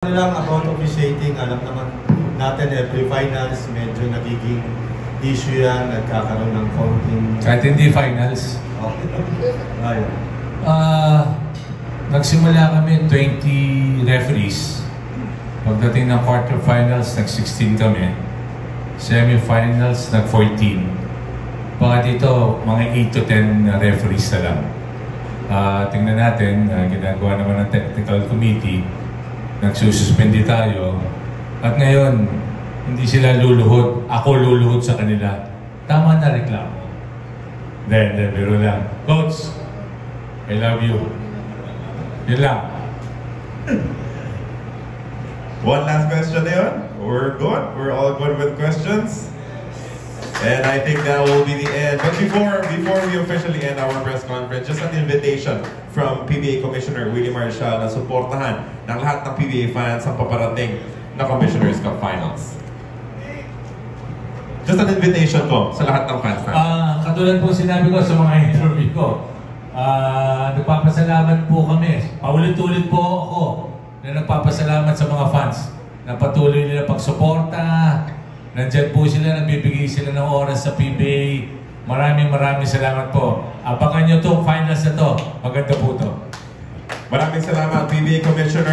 Ano lang about officiating, alam naman natin every finals medyo nagiging issue yan, nagkakaroon ng counting. Kahit hindi finals. Okay. Ayun. Nagsimula kami 20 referees. Pagdating ng quarterfinals, nag-16 kami. Semifinals, nag-14. Baka dito, mga 8 to 10 referees na lang. Tingnan natin, ginagawa naman ng technical committee. Nagsususpendi tayo. At ngayon, hindi sila luluhod. Ako luluhod sa kanila. Tama na reklamo. Hindi, biro lang. Coach, I love you. Yun lang. One last question na yun. We're good. We're all good with questions. And I think that will be the end. But before we officially end our press conference, just an invitation from PBA Commissioner Willie Marcial na suportahan ng lahat ng PBA fans sa paparating na Commissioner's Cup Finals. Just an invitation ko sa lahat ng fans na. Katulad po sinabi ko sa mga interview ko, nagpapasalamat po kami. Paulit-ulit po ako na nagpapasalamat sa mga fans na patuloy nila pagsuporta. Nandyan po sila, nagbibigay sila ng oras sa PBA. Maraming salamat po. Abangan nyo itong finals na to. Maganda po to. Maraming salamat, PBA Commissioner.